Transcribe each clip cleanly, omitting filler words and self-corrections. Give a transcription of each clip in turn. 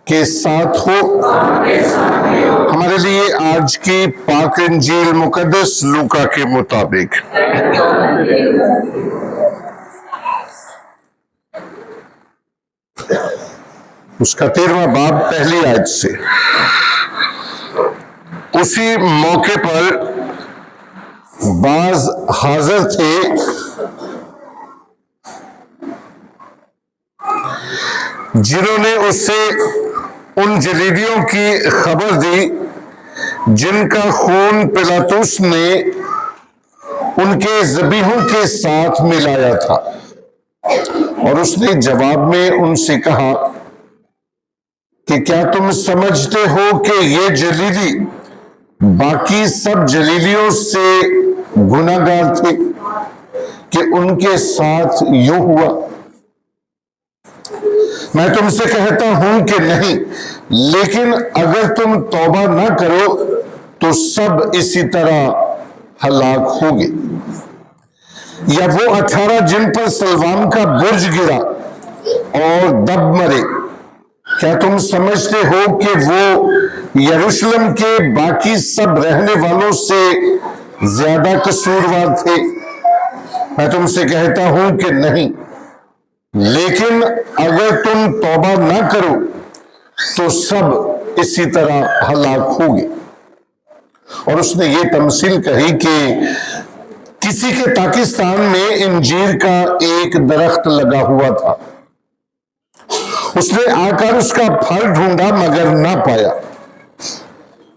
के साथ हो। हमारे लिए आज की पाक इंजील मुकद्दस लूका के मुताबिक उसका 13वां बाब पहली आयत से। उसी मौके पर बाज हाजिर थे जिन्होंने उससे उन जलीदियों की खबर दी जिनका खून पिलातुस ने उनके ज़बीहों के साथ मिलाया था। और उसने जवाब में उनसे कहा कि क्या तुम समझते हो कि ये जलीली बाकी सब जलीलियों से गुनाहगार थे कि उनके साथ यूं हुआ? मैं तुमसे कहता हूं कि नहीं, लेकिन अगर तुम तौबा ना करो तो सब इसी तरह हलाक होंगे। या वो 18 जिन पर सलवान का बुर्ज गिरा और दब मरे, क्या तुम समझते हो कि वो यरूशलेम के बाकी सब रहने वालों से ज्यादा कसूरवार थे? मैं तुमसे कहता हूं कि नहीं, लेकिन अगर तुम तौबा ना करो तो सब इसी तरह हलाक होंगे। और उसने ये तमसील कही कि किसी के पाकिस्तान में इंजीर का एक दरख्त लगा हुआ था। उसने आकर उसका फल ढूंढा मगर ना पाया।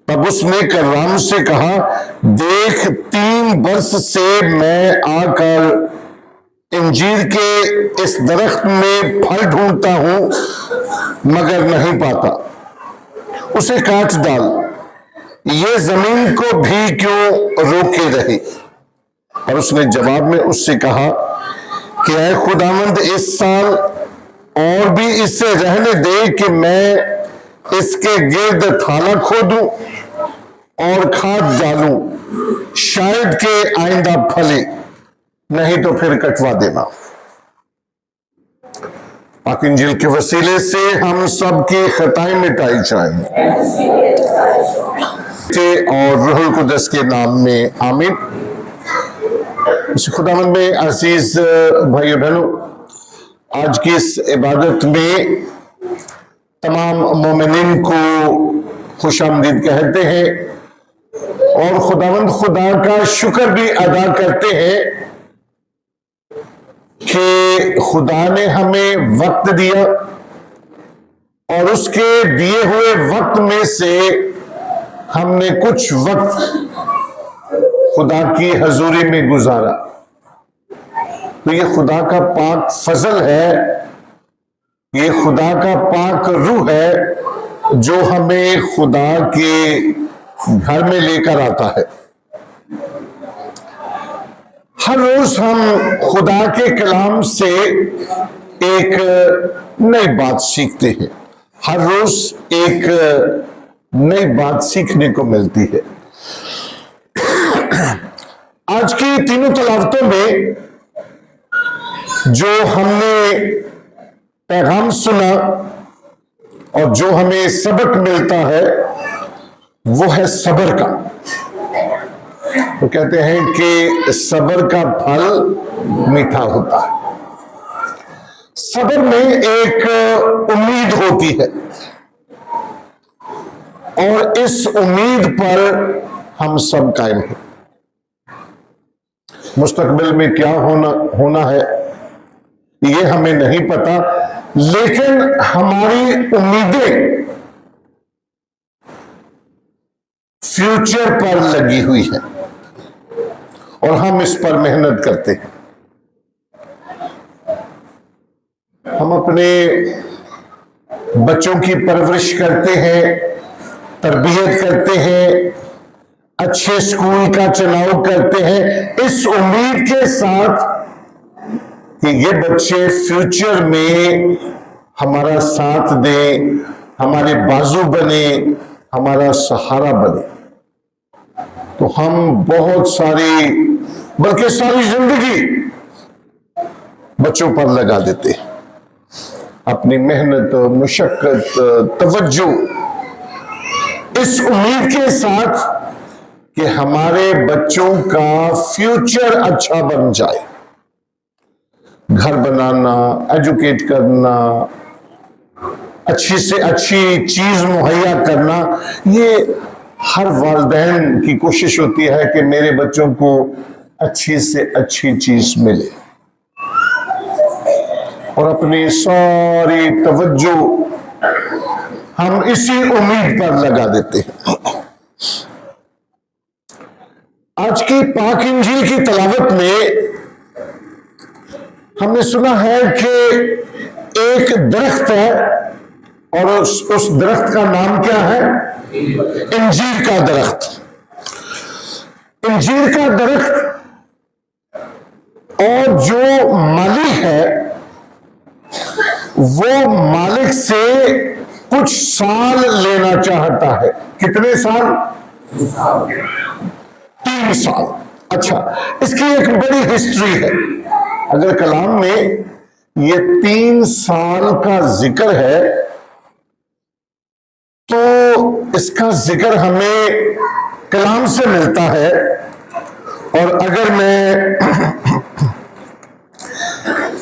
तब उसने कर्राम से कहा, देख, 3 वर्ष से मैं आकर इंजीर के इस दरख्त में फल ढूंढता हूं मगर नहीं पाता, उसे काट डाल। ये जमीन को भी क्यों रोके रहे? और उसने जवाब में उससे कहा कि ऐ खुदावंद, इस साल और भी इससे रहने दे कि मैं इसके गिर्द थाला खोदूं और खाद डालूं, शायद के आइंदा फले, नहीं तो फिर कटवा देना। पाक इंजील के वसीले से हम सब की खताएं मिटाई जाएं और रूहुल कुद्दस के नाम में आमीन। खुदावंद में अजीज भाइयों बहनों, आज की इस इबादत में तमाम मोमिनीन को खुशामदीद कहते हैं और खुदावंद खुदा का शुक्र भी अदा करते हैं कि खुदा ने हमें वक्त दिया और उसके दिए हुए वक्त में से हमने कुछ वक्त खुदा की हजूरी में गुजारा। तो ये खुदा का पाक फजल है, ये खुदा का पाक रूह है जो हमें खुदा के घर में लेकर आता है। हर रोज हम खुदा के कलाम से एक नई बात सीखते हैं, हर रोज एक नई बात सीखने को मिलती है। आज की तीनों तलावतों में जो हमने पैगाम सुना और जो हमें सबक मिलता है वो है सब्र का। तो कहते हैं कि सब्र का फल मीठा होता है। सब्र में एक उम्मीद होती है और इस उम्मीद पर हम सब कायम हैं। मुस्तकबिल में क्या होना है ये हमें नहीं पता, लेकिन हमारी उम्मीदें फ्यूचर पर लगी हुई है और हम इस पर मेहनत करते हैं। हम अपने बच्चों की परवरिश करते हैं, तरबियत करते हैं, अच्छे स्कूल का चुनाव करते हैं इस उम्मीद के साथ कि ये बच्चे फ्यूचर में हमारा साथ दें, हमारे बाजू बने, हमारा सहारा बने। तो हम बहुत सारी, बल्कि सारी जिंदगी बच्चों पर लगा देते हैं। अपनी मेहनत, मुशक्कत, तवज्जो, इस उम्मीद के साथ कि हमारे बच्चों का फ्यूचर अच्छा बन जाए। घर बनाना, एजुकेट करना, अच्छी से अच्छी चीज मुहैया करना, ये हर वालिदैन की कोशिश होती है कि मेरे बच्चों को अच्छी से अच्छी चीज मिले, और अपनी सारी तवज्जो हम इसी उम्मीद पर लगा देते हैं। आज की पाक इंजील की तलावत में हमने सुना है कि एक दरख्त है, और उस दरख्त का नाम क्या है? इंजीर का दरख्त। इंजीर का दरख्त, और जो मालिक है वो मालिक से कुछ साल लेना चाहता है। कितने साल? 3 साल। अच्छा, इसकी एक बड़ी हिस्ट्री है। अगर कलाम में ये 3 साल का जिक्र है तो इसका जिक्र हमें कलाम से मिलता है। और अगर मैं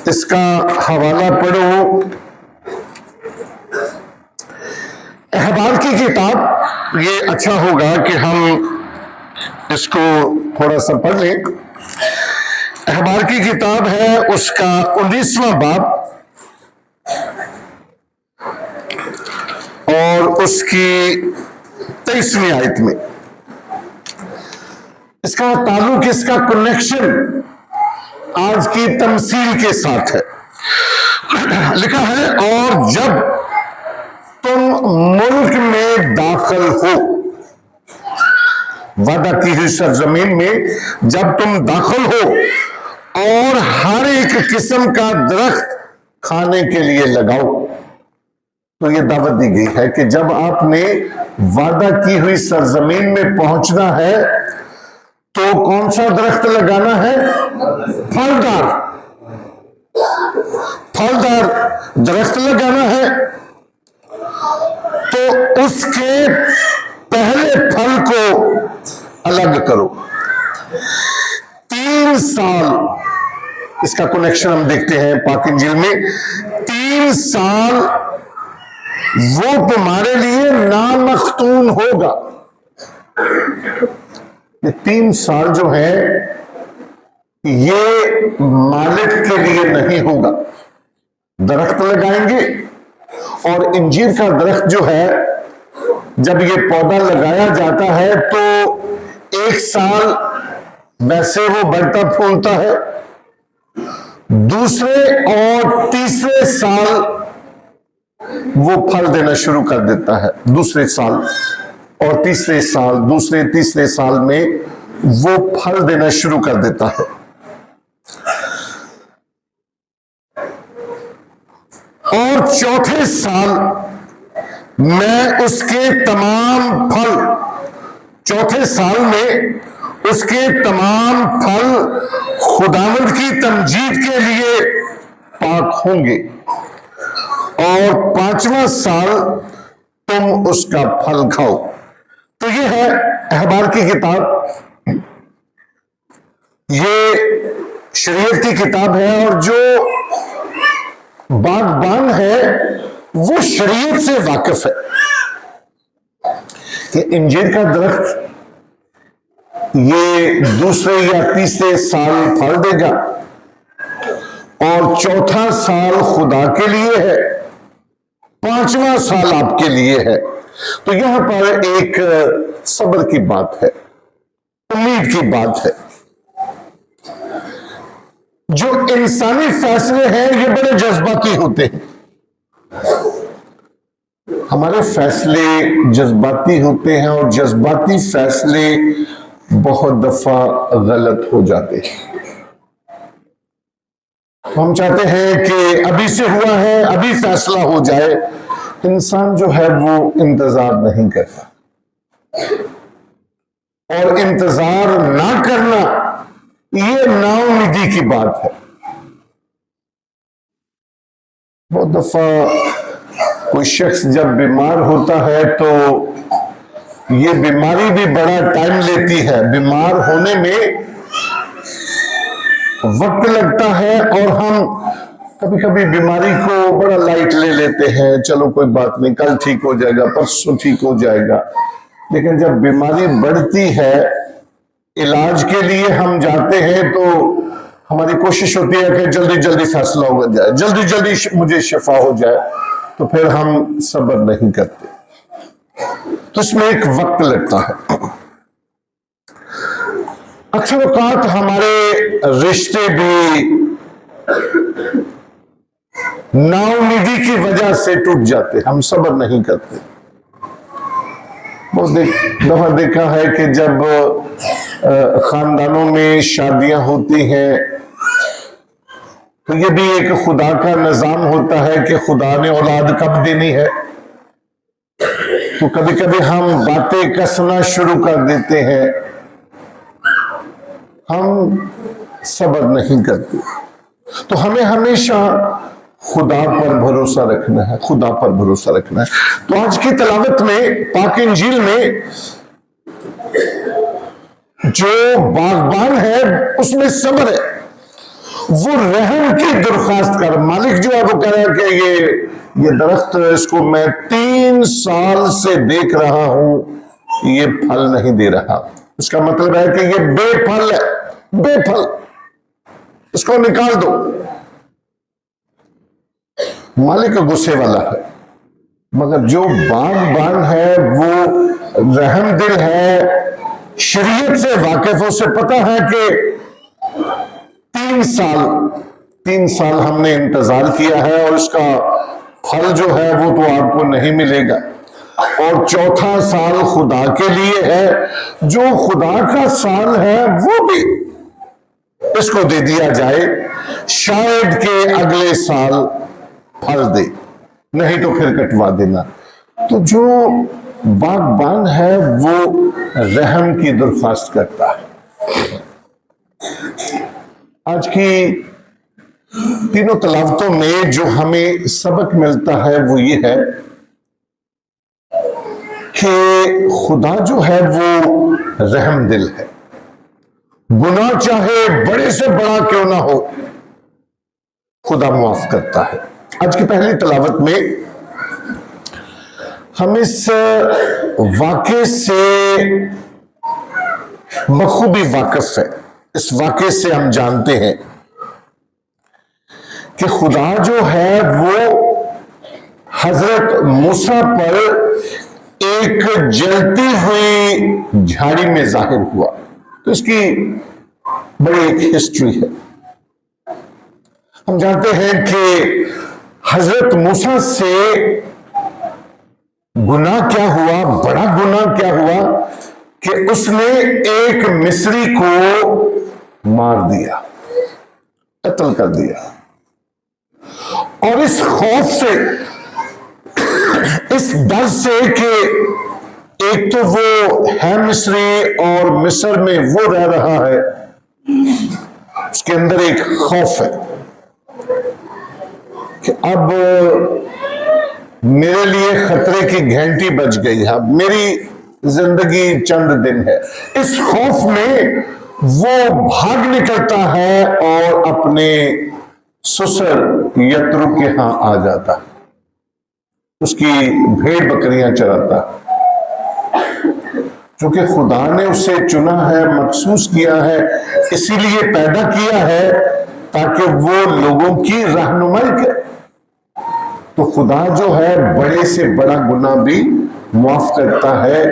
इसका हवाला पढ़ूं, अहबार की किताब, ये अच्छा होगा कि हम इसको थोड़ा सा पढ़ लें। अहबार की किताब है, उसका 19वां बाब और उसकी 23वीं आयत में। इसका ताल्लुक, इसका कनेक्शन आज की तमसील के साथ है। लिखा है, और जब तुम मुल्क में दाखिल हो, वादा की हुई सरजमीन में जब तुम दाखिल हो, और हर एक किस्म का दरख्त खाने के लिए लगाओ। तो ये दावत दी गई है कि जब आपने वादा की हुई सरजमीन में पहुंचना है तो कौन सा दरख्त लगाना है? फलदार दरख्त लगाना है। तो उसके पहले फल को अलग करो। 3 साल इसका कनेक्शन हम देखते हैं पाक इंजील में। 3 साल वो तुम्हारे लिए नामख्तून होगा। ये 3 साल जो है ये मालिक के लिए नहीं होगा। दरख्त लगाएंगे, और इंजीर का दरख्त जो है, जब ये पौधा लगाया जाता है तो 1 साल वैसे वो बढ़ता फूलता है, दूसरे और तीसरे साल वो फल देना शुरू कर देता है। दूसरे साल और तीसरे साल, दूसरे तीसरे साल में वो फल देना शुरू कर देता है। और चौथे साल में उसके तमाम फल, चौथे साल में उसके तमाम फल खुदावंद की तमजीद के लिए पाक होंगे, और 5वां साल तुम उसका फल खाओ। तो ये है अहबार की किताब, ये शरीयत की किताब है, और जो बागबान है वो शरीयत से वाकिफ है कि इंजीर का दरख्त ये दूसरे या तीसरे साल फल देगा, और चौथा साल खुदा के लिए है, 5वां साल आपके लिए है। तो यहां पर एक सब्र की बात है, उम्मीद की बात है। जो इंसानी फैसले हैं ये बड़े जज्बाती होते हैं। हमारे फैसले जज्बाती होते हैं, और जज्बाती फैसले बहुत दफा गलत हो जाते हैं। हम चाहते हैं कि अभी से हुआ है, अभी फैसला हो जाए। इंसान जो है वो इंतजार नहीं करता, और इंतजार ना करना ये नाउमीदी की बात है। बहुत दफा कोई शख्स जब बीमार होता है तो ये बीमारी भी बड़ा टाइम लेती है, बीमार होने में वक्त लगता है और हम कभी कभी बीमारी को बड़ा लाइट ले लेते हैं, चलो कोई बात नहीं, कल ठीक हो जाएगा, परसों ठीक हो जाएगा। लेकिन जब बीमारी बढ़ती है, इलाज के लिए हम जाते हैं तो हमारी कोशिश होती है कि जल्दी जल्दी फैसला हो जाए, जल्दी जल्दी मुझे शिफा हो जाए, तो फिर हम सब्र नहीं करते, तो इसमें एक वक्त लगता है। अक्सर औकात हमारे रिश्ते भी नाउमीदी की वजह से टूट जाते, हम सब्र नहीं करते। बहुत दफा देखा है कि जब खानदानों में शादियां होती हैं तो ये भी एक खुदा का निजाम होता है कि खुदा ने औलाद कब देनी है, तो कभी कभी हम बातें कसना शुरू कर देते हैं, हम सब्र नहीं करते। तो हमें हमेशा खुदा पर भरोसा रखना है, खुदा पर भरोसा रखना है। तो आज की तलावत में पाक इंजील में जो बागबान है उसमें सब्र है, वो रहम की दरख्वास्त कर, मालिक जो है वो कह रहा है कि ये दरख्त इसको मैं 3 साल से देख रहा हूं, ये फल नहीं दे रहा। इसका मतलब है कि ये बेफल है, बेफल, इसको निकाल दो। मालिक गुस्से वाला है, मगर जो बागबान है वो रहम दिल है, शरीयत से वाकिफ, उसे पता है कि 3 साल हमने इंतजार किया है और इसका फल जो है वो तो आपको नहीं मिलेगा, और 4था साल खुदा के लिए है, जो खुदा का साल है वो भी इसको दे दिया जाए, शायद के अगले साल फल दे, नहीं तो फिर कटवा देना। तो जो बागबान है वो रहम की दरख्वास्त करता है। आज की तीनों तलावतों में जो हमें सबक मिलता है वो ये है कि खुदा जो है वो रहम दिल है, गुनाह चाहे बड़े से बड़ा क्यों ना हो, खुदा माफ करता है। आज की पहली तलावत में हम इस वाक़े से बखूबी वाकिफ है, इस वाक़े से हम जानते हैं कि खुदा जो है वो हजरत मूसा पर एक जलती हुई झाड़ी में जाहिर हुआ। तो इसकी बड़ी एक हिस्ट्री है। हम जानते हैं कि हजरत मूसा से गुनाह क्या हुआ, बड़ा गुनाह क्या हुआ कि उसने एक मिस्री को मार दिया, कत्ल कर दिया, और इस खौफ से, इस डर से कि एक तो वो है मिस्री और मिस्र में वो रह रहा है, उसके अंदर एक खौफ है कि अब मेरे लिए खतरे की घंटी बज गई है, मेरी जिंदगी चंद दिन है। इस खौफ में वो भाग निकलता है और अपने ससुर यत्रो के यहां आ जाता, उसकी भेड़ बकरियां चराता, क्योंकि खुदा ने उसे चुना है, मखसूस किया है, इसीलिए पैदा किया है ताकि वो लोगों की रहनुमाई करे। तो खुदा जो है बड़े से बड़ा गुनाह भी माफ करता है,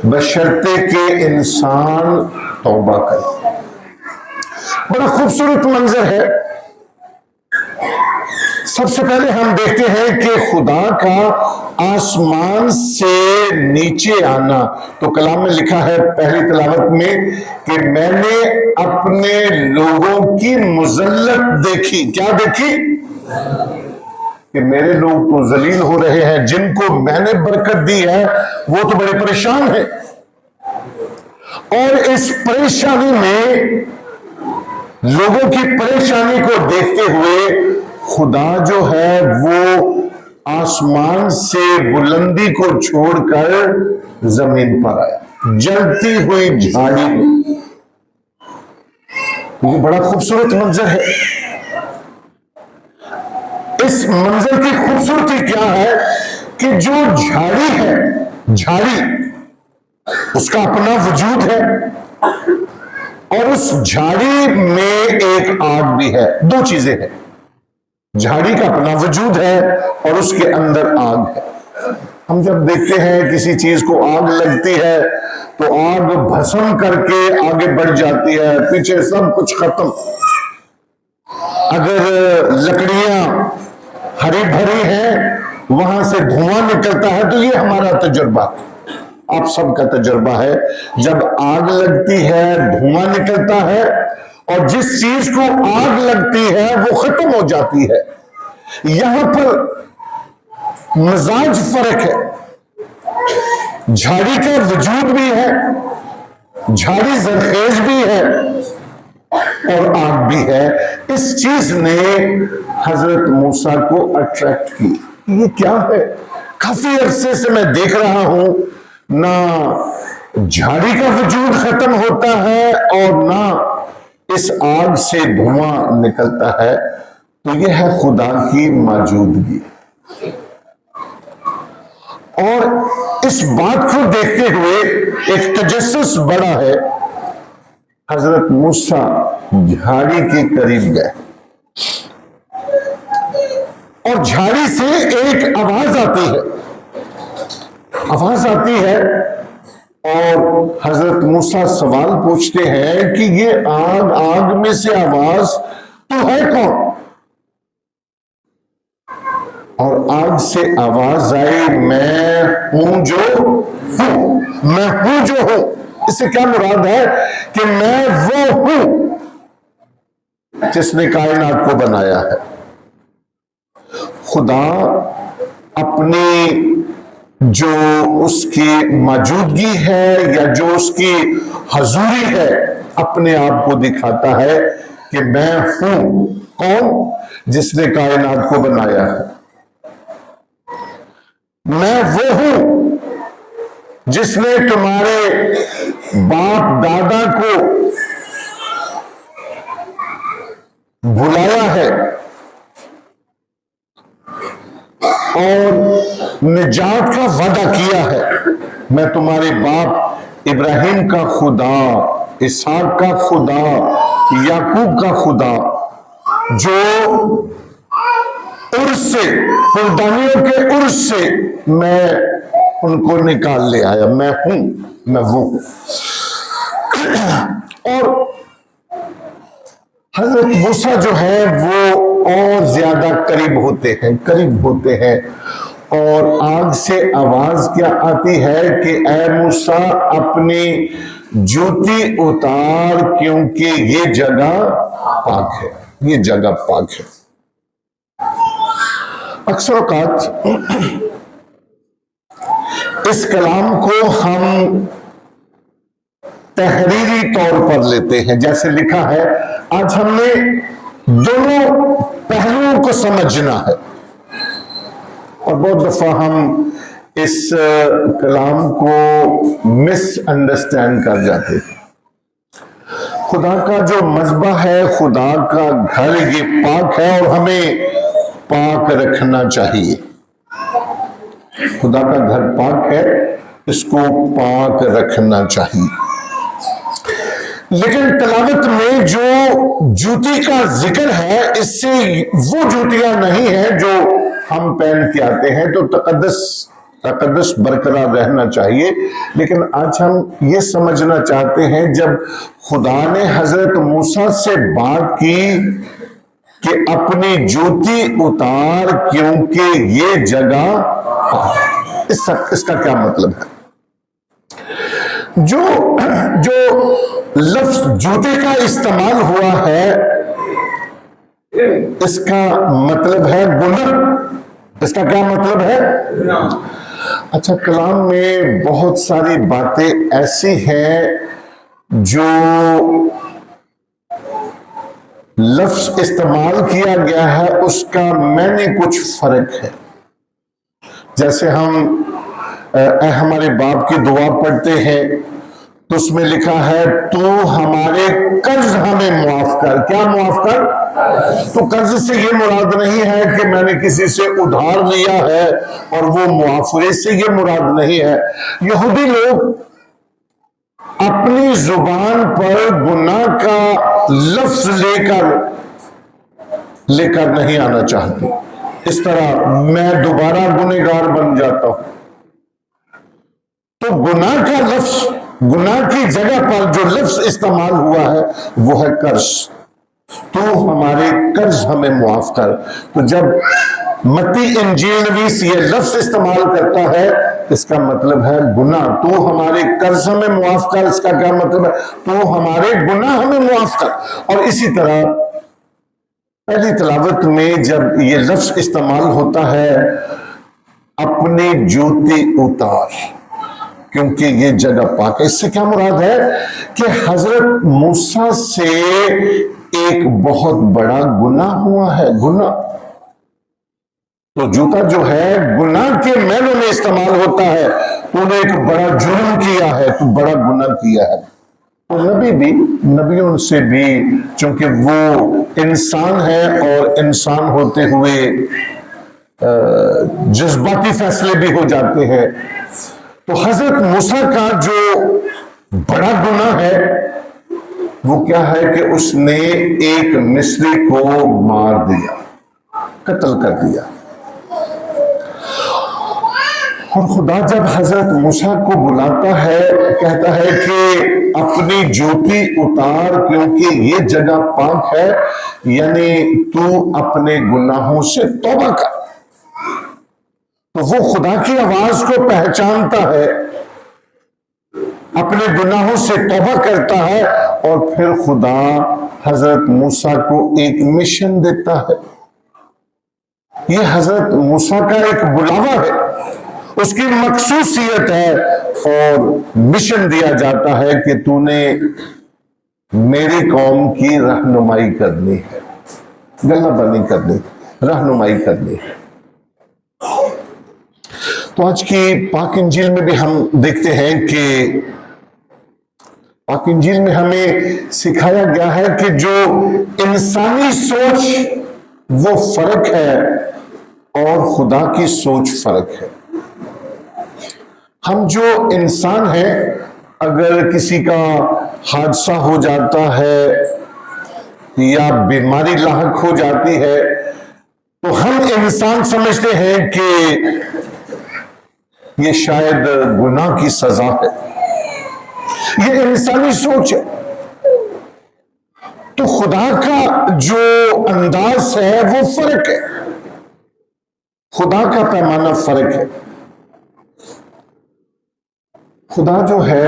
बशर्ते के इंसान तौबा करे। बड़ा खूबसूरत मंजर है। सबसे पहले हम देखते हैं कि खुदा का आसमान से नीचे आना। तो कलाम में लिखा है पहली तलावत में कि मैंने अपने लोगों की मुज़ल्लत देखी। क्या देखी? कि मेरे लोग तो जलील हो रहे हैं, जिनको मैंने बरकत दी है वो तो बड़े परेशान हैं, और इस परेशानी में, लोगों की परेशानी को देखते हुए खुदा जो है वो आसमान से बुलंदी को छोड़कर जमीन पर आया, जलती हुई झाड़ी में। ये बड़ा खूबसूरत मंजर है। इस मंजर की खूबसूरती क्या है कि जो झाड़ी है, झाड़ी उसका अपना वजूद है और उस झाड़ी में एक आग भी है। दो चीजें हैं, झाड़ी का अपना वजूद है और उसके अंदर आग है। हम जब देखते हैं किसी चीज को आग लगती है तो आग भस्म करके आगे बढ़ जाती है, पीछे सब कुछ खत्म। अगर लकड़ियां हरी भरी हैं, वहां से धुआं निकलता है, तो ये हमारा तजुर्बा, आप सबका तजुर्बा है। जब आग लगती है धुआं निकलता है और जिस चीज को आग लगती है वो खत्म हो जाती है। यहां पर मिजाज फर्क है, झाड़ी का वजूद भी है, झाड़ी जरखेज भी है और आग भी है। इस चीज ने हजरत मूसा को अट्रैक्ट की। ये क्या है? काफी अरसे से मैं देख रहा हूं, ना झाड़ी का वजूद खत्म होता है और ना इस आग से धुआं निकलता है। तो यह है खुदा की मौजूदगी। और इस बात को देखते हुए एक तजस्सुस बड़ा है। हजरत मूसा झाड़ी के करीब गए और झाड़ी से एक आवाज आती है, आवाज आती है और हजरत मूसा सवाल पूछते हैं कि ये आग, आग में से आवाज तो है कौन? और आग से आवाज आई, मैं हूं जो हूं, मैं हूं जो हूं। इससे क्या मुराद है कि मैं वो हूं जिसने कायनात को बनाया है। खुदा अपनी जो उसकी मौजूदगी है या जो उसकी हजूरी है, अपने आप को दिखाता है कि मैं हूं। कौन? जिसने कायनात को बनाया है। मैं वो हूं जिसने तुम्हारे बाप दादा को बुलाया है और निजात का वादा किया है। मैं तुम्हारे बाप इब्राहिम का खुदा, इसहाक का खुदा, याकूब का खुदा, जो उर्स से, कुर्बानियों के उर्स से मैं उनको निकाल ले आया। मैं हूं, मैं वो हूं। और हजरत मूसा जो है वो और ज्यादा करीब होते हैं, करीब होते हैं। और आग से आवाज क्या आती है कि ऐ मूसा अपनी जूती उतार, क्योंकि ये जगह पाक है, ये जगह पाक है। अक्सर औकात इस कलाम को हम तहरीरी तौर पर लेते हैं, जैसे लिखा है। आज हमने दोनों पहलुओं को समझना है और बहुत दफा हम इस कलाम को मिसअंडरस्टैंड कर जाते हैं। खुदा का जो मज़बा है, खुदा का घर, ये पाक है और हमें पाक रखना चाहिए। खुदा का घर पाक है, इसको पाक रखना चाहिए। लेकिन तलावत में जो जूती का जिक्र है, इससे वो जूतियां नहीं है जो हम पहन के आते हैं, तो तकद्दुस बरकरार रहना चाहिए। लेकिन आज हम ये समझना चाहते हैं, जब खुदा ने हजरत मूसा से बात की कि अपनी जूती उतार, क्योंकि ये जगह, इसका क्या मतलब है? जो लफ्ज जूते का इस्तेमाल हुआ है, इसका मतलब है गुनाह। इसका क्या मतलब है? अच्छा, कलाम में बहुत सारी बातें ऐसी हैं जो लफ्ज इस्तेमाल किया गया है उसका मैंने कुछ फर्क है। जैसे हम हमारे बाप की दुआ पढ़ते हैं तो उसमें लिखा है तू हमारे कर्ज हमें माफ कर। क्या माफ कर? तो कर्ज से ये मुराद नहीं है कि मैंने किसी से उधार लिया है और वो मुआफरे से ये मुराद नहीं है। यहूदी लोग अपनी जुबान पर गुनाह का लफ्ज लेकर नहीं आना चाहते। इस तरह मैं दोबारा गुनहगार बन जाता हूं तो गुनाह का लफ्ज, गुनाह की जगह पर जो लफ्ज इस्तेमाल हुआ है वो है कर्ज। तो हमारे कर्ज हमें मुआफ कर। तो जब मत्ती इंजील नवीस ये लफ्ज इस्तेमाल करता है इसका मतलब है गुनाह। तो हमारे कर्ज हमें मुआफ कर, इसका क्या मतलब है? तो हमारे गुनाह हमें मुआफ कर। और इसी तरह पहली तिलावत में जब ये लफ्ज इस्तेमाल होता है अपनी जूती उतार, क्योंकि ये जगह पाक है। इससे क्या मुराद है कि हजरत मूसा से एक बहुत बड़ा गुनाह हुआ है। गुनाह तो जूता जो है गुनाह के मैनों में इस्तेमाल होता है। तूने एक बड़ा जुर्म किया है, तू बड़ा गुनाह किया है। तो नबी भी, नबियों से भी, चूंकि वो इंसान है और इंसान होते हुए जज्बाती फैसले भी हो जाते हैं। तो हजरत मूसा का जो बड़ा गुनाह है वो क्या है कि उसने एक मिस्री को मार दिया, कत्ल कर दिया। और खुदा जब हजरत मूसा को बुलाता है कहता है कि अपनी जूती उतार क्योंकि ये जगह पाक है, यानी तू अपने गुनाहों से तौबा कर। तो वो खुदा की आवाज को पहचानता है, अपने गुनाहों से तौबा करता है और फिर खुदा हजरत मूसा को एक मिशन देता है। ये हजरत मूसा का एक बुलावा है, उसकी मखसूसियत है और मिशन दिया जाता है कि तूने मेरी कौम की रहनुमाई करनी है, गल्लाबनी करनी, रहनुमाई करनी है। तो आज की पाक इंजील में भी हम देखते हैं कि पाक इंजील में हमें सिखाया गया है कि जो इंसानी सोच वो फर्क है और खुदा की सोच फर्क है। हम जो इंसान हैं, अगर किसी का हादसा हो जाता है या बीमारी लाहक हो जाती है तो हम इंसान समझते हैं कि ये शायद गुनाह की सजा है। ये इंसानी सोच है। तो खुदा का जो अंदाज है वो फर्क है, खुदा का पैमाना फर्क है। खुदा जो है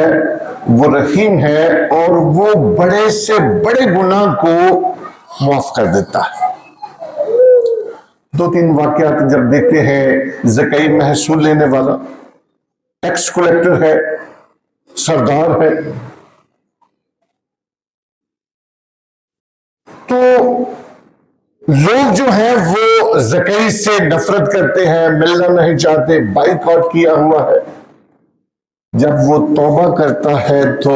वो रहीम है और वो बड़े से बड़े गुनाह को माफ कर देता है। दो तीन वाकयात जब देखते हैं, ज़काई महसूल लेने वाला, टैक्स कलेक्टर है, सरदार है, तो लोग जो है वो ज़काई से नफरत करते हैं, मिलना नहीं चाहते, बाइकआउट किया हुआ है। जब वो तौबा करता है तो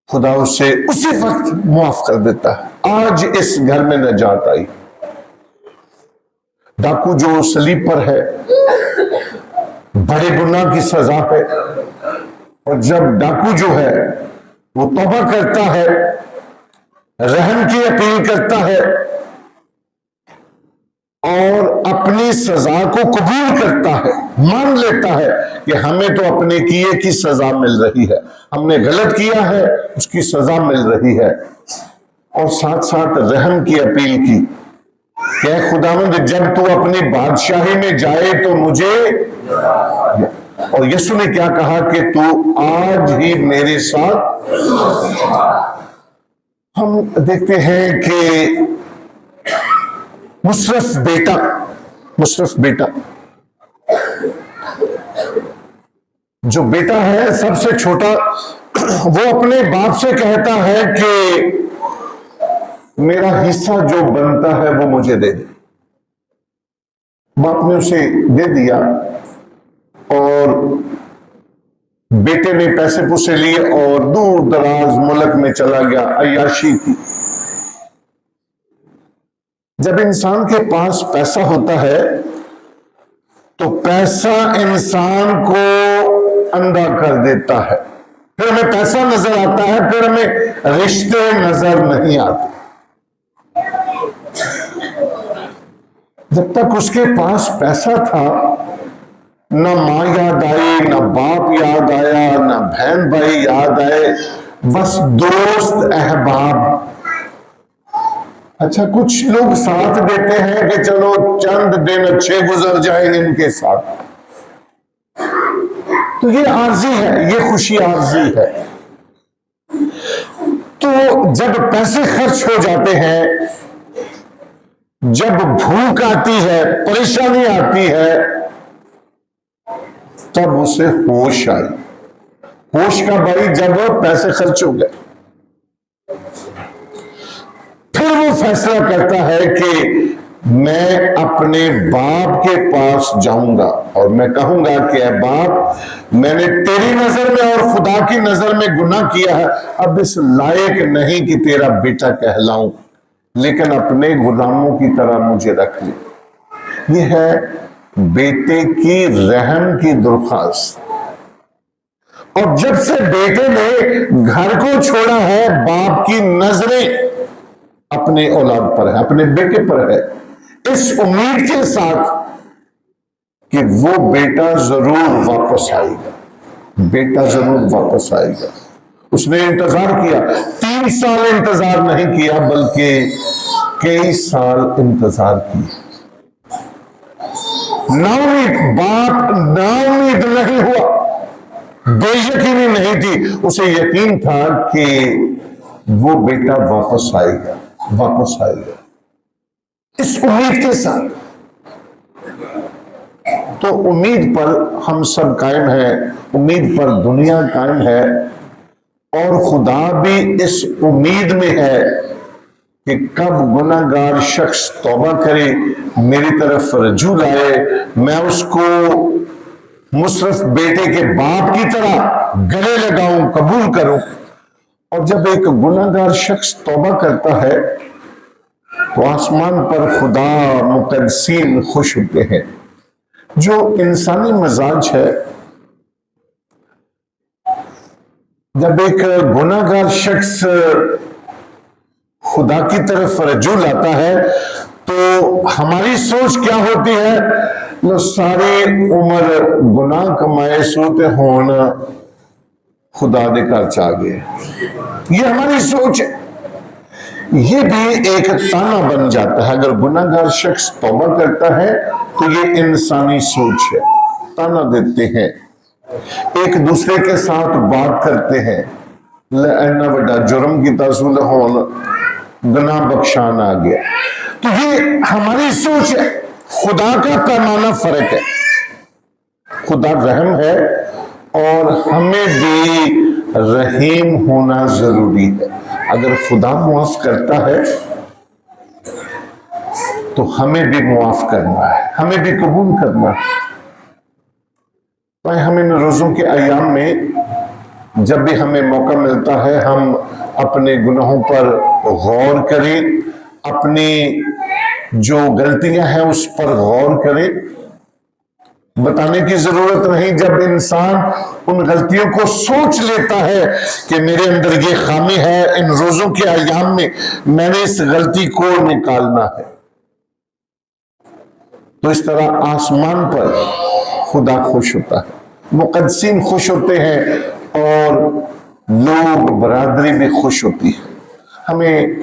खुदा उसे उसी वक्त माफ कर देता है। आज इस घर में नजात आई। डाकू जो सलीब पर है, बड़े गुनाह की सजा है, और जब डाकू जो है वो तौबा करता है, रहम की अपील करता है और अपनी सजा को कबूल करता है, मान लेता है कि हमें तो अपने किए की सजा मिल रही है, हमने गलत किया है उसकी सजा मिल रही है, और साथ साथ रहम की अपील की कि खुदावंद जब तू अपनी बादशाही में जाए तो मुझे, और यीशु ने क्या कहा कि तू आज ही मेरे साथ। हम देखते हैं कि मुशर्रफ बेटा जो बेटा है सबसे छोटा, वो अपने बाप से कहता है कि मेरा हिस्सा जो बनता है वो मुझे दे दे। बाप ने उसे दे दिया और बेटे ने पैसे पूसे लिए और दूर दराज मुल्क में चला गया, अय्याशी की। जब इंसान के पास पैसा होता है तो पैसा इंसान को अंधा कर देता है। फिर हमें पैसा नजर आता है, फिर हमें रिश्ते नजर नहीं आते। जब तक उसके पास पैसा था, ना माँ याद आई, ना बाप याद आया, ना बहन भाई याद आए, बस दोस्त अहबाब। अच्छा, कुछ लोग साथ देते हैं कि चलो चंद दिन अच्छे गुजर जाएंगे इनके साथ, तो ये आर्जी है, ये खुशी आर्जी है। तो जब पैसे खर्च हो जाते हैं, जब भूख आती है, परेशानी आती है, तब उसे होश आई। होश का भाई जब पैसे खर्च हो गए, फिर वो फैसला करता है कि मैं अपने बाप के पास जाऊंगा और मैं कहूंगा कि ऐ बाप, मैंने तेरी नजर में और खुदा की नजर में गुनाह किया है, अब इस लायक नहीं कि तेरा बेटा कहलाऊं, लेकिन अपने गुलामों की तरह मुझे रख ले। यह है बेटे की रहम की दरख्वास्त। और जब से बेटे ने घर को छोड़ा है, बाप की नजरें अपने औलाद पर है, अपने बेटे पर है, इस उम्मीद के साथ कि वो बेटा जरूर वापस आएगा, बेटा जरूर वापस आएगा। उसने इंतजार किया, 3 साल इंतजार नहीं किया, बल्कि कई साल इंतजार किया। नाउमीद बाप नाउमीद नहीं हुआ, बेयकीनी नहीं थी, उसे यकीन था कि वो बेटा वापस आएगा, वापस आएगा, इस उम्मीद के साथ। तो उम्मीद पर हम सब कायम है, उम्मीद पर दुनिया कायम है, और खुदा भी इस उम्मीद में है कि कब गुनाहगार शख्स तौबा करे, मेरी तरफ रजू लाए, मैं उसको मुसरफ बेटे के बाप की तरह गले लगाऊं, कबूल करूं। और जब एक गुनाहगार शख्स तौबा करता है तो आसमान पर खुदा मुकद्दसीन खुश होते हैं। जो इंसानी मजाज है, जब एक गुनाहगार शख्स खुदा की तरफ रजू लाता है तो हमारी सोच क्या होती है? लो सारी उम्र गुनाह कमाए सोते होन खुदा दे घर च आ गए, ये हमारी सोच है। ये भी एक ताना बन जाता है। अगर गुनाहगार शख्स तौबा करता है तो ये इंसानी सोच है, ताना देते हैं, एक दूसरे के साथ बात करते हैं, इन्ना बड़ा जुर्म की तसूल होन गुनाह बख्शान आ गया। तो ये हमारी सोच है, खुदा का पैमाना फर्क है। खुदा रहम है और हमें भी रहीम होना जरूरी है। अगर खुदा मुआफ करता है तो हमें भी मुआफ करना है, हमें भी कबूल करना है। भाई, हम इन रोजों के अयाम में जब भी हमें मौका मिलता है, हम अपने गुनाहों पर गौर करें, अपनी जो गलतियां हैं उस पर गौर करें। बताने की जरूरत नहीं, जब इंसान उन गलतियों को सोच लेता है कि मेरे अंदर ये खामी है, इन रोजों के अयाम में मैंने इस गलती को निकालना है, तो इस तरह आसमान पर खुदा खुश होता है, मुकद्दसीन खुश होते हैं और लोग बरादरी भी खुश होती है। हमें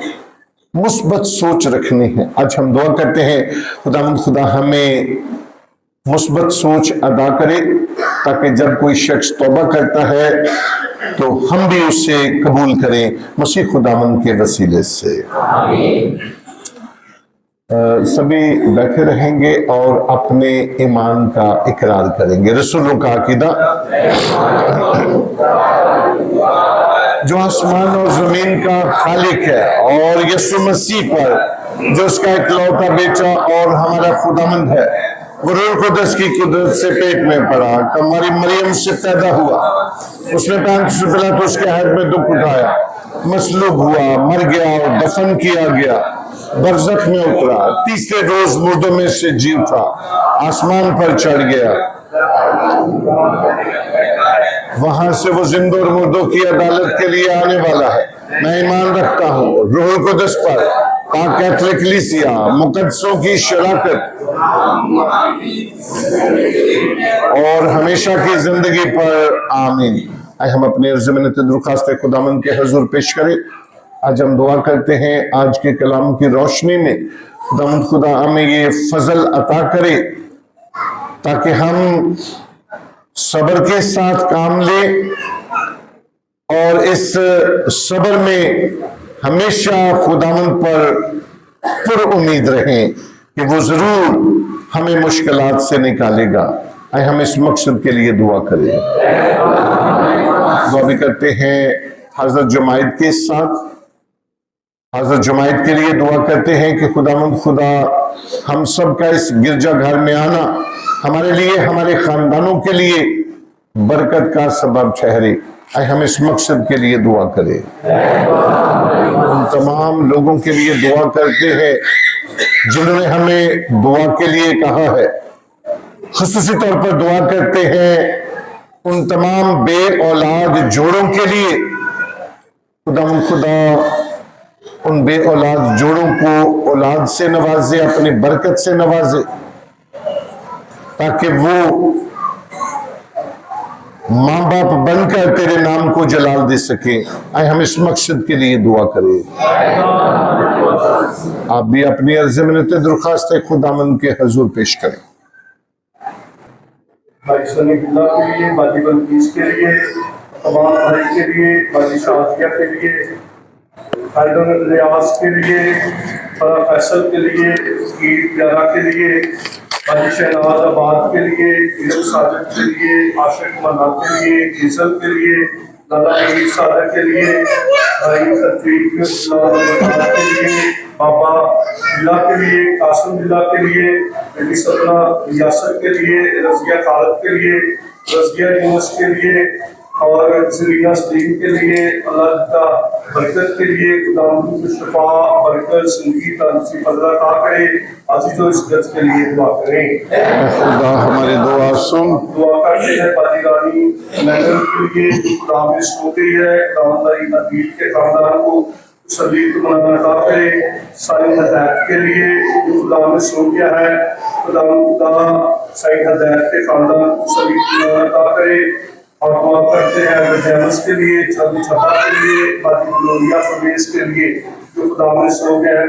मुस्बत सोच रखनी है। आज हम दुआ करते हैं, खुदा हमें मुस्बत सोच अदा करे, ताकि जब कोई शख्स तौबा करता है तो हम भी उसे कबूल करें, मसीह खुदावंद के वसीले से। सभी बैठे रहेंगे और अपने ईमान का इकरार करेंगे। रसूलों का अकीदा जो आसमान और जमीन का खालिक है, और यीशु मसीह पर जो उसका इकलौता बेटा और हमारा खुदावंद है, वो रूह कुदस की कुदरत से पेट में पड़ा, हमारी मरियम से पैदा हुआ, उसने पैंतीस पिलातुस के हाथ में दुख उठाया, मसलूब हुआ, मर गया और दफन किया गया, बरज़ख में उतरा, तीसरे रोज मुर्दों में से जी उठा, आसमान पर चढ़ गया, वहां से वो जिंदों और मुर्दों की अदालत के लिए आने वाला है। मैं ईमान रखता हूँ रूह कुदस पर, कैथोलिक कलीसिया, मुकद्दसों की शराकत और हमेशा की जिंदगी पर, आमीन। आइए हम अपने अर्ज़ मिन्नत दरख्वास्त खुदावंद के हुजूर पेश करें। आज हम दुआ करते हैं आज के कलाम की रोशनी में खुदावंद खुदा हमें ये फजल अता करे ताकि हम सब्र के साथ काम लें और इस सब्र में हमेशा खुदावंद पर पुर उम्मीद रहें कि वो जरूर हमें मुश्किलात से निकालेगा। आइए हम इस मकसद के लिए दुआ करें। दुआ भी करते हैं हजरत जुमायद के साथ। हजरत जुमायद के लिए दुआ करते हैं कि खुदावंद खुदा हम सब का इस गिरजा घर में आना हमारे लिए, हमारे खानदानों के लिए बरकत का सबब ठहरे। आइए हम इस मकसद के लिए दुआ करें। उन तमाम लोगों के लिए दुआ करते हैं जिन्होंने हमें दुआ के लिए कहा है। खुसूसी तौर पर दुआ करते हैं उन तमाम बे औलाद जोड़ों के लिए। खुदा उन बे औलाद जोड़ों को औलाद से नवाजे, अपनी बरकत से नवाजे, ताकि वो माँ बाप बनकर तेरे नाम को जलाल दे सके। आए हम इस मकसद के लिए दुआ करें। आप भी अपनी अर्ज़ मिन्नत दरख्वास्त खुदावंद के हुजूर पेश करें। भाई सनी बिल्ला के लिए, बाजी बल्कीस के लिए, तमाम भाई के लिए, बाजी शादिया के लिए, हैदर रियाज के लिए, फैसल के लिए, ईद प्यारा के लिए, बाजी शहनाज आबाद के लिए, इलम साजिद के लिए, आशिक मना के लिए, ईसल के लिए, दादा ईद सादर के लिए, भाई तफरीक के लिए, बाबा जिला के लिए, कासिम जिला के लिए, मेरी सपना रियासत के लिए, रजिया खालद के लिए, रजिया यूनुस के लिए और जरीना सलीम के लिए, अल्लाह का बरकत के लिए, खुदावंद की शफा बरकत जिंदगी का नसीब अल्लाह का करे। अजीजों इस गज के लिए दुआ करें। खुदा हमारी दुआ सुन। दुआ करते हैं बाजी रानी मैडम के लिए, खुदा में सो गई है, खुदावंद नबील के खानदान को सलीम मनाना अता करे। साईं हदायत के लिए खुदा में सो गया है, खुदा साईं हदायत के खानदान को सलीम मनाना अता करे। और दुआ करते हैं जैमस के लिए, छवि छपा के लिए, बाजी ग्लोरिया प्रवेश के लिए जो खुदा में सो गया है,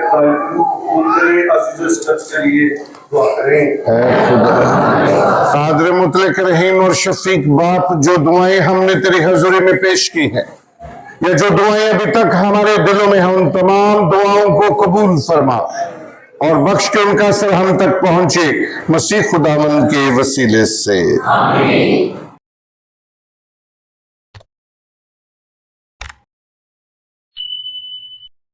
के लिए दुआ करें। कादिर मुतलक रहीम और शफीक बाप, जो दुआएं हमने तेरी हजूरी में पेश की हैं या जो दुआएं अभी तक हमारे दिलों में हैं, उन तमाम दुआओं को कबूल फरमा और बख्श के उनका असर हम तक पहुंचे, मसीह खुदावंद के वसीले से, आमीन।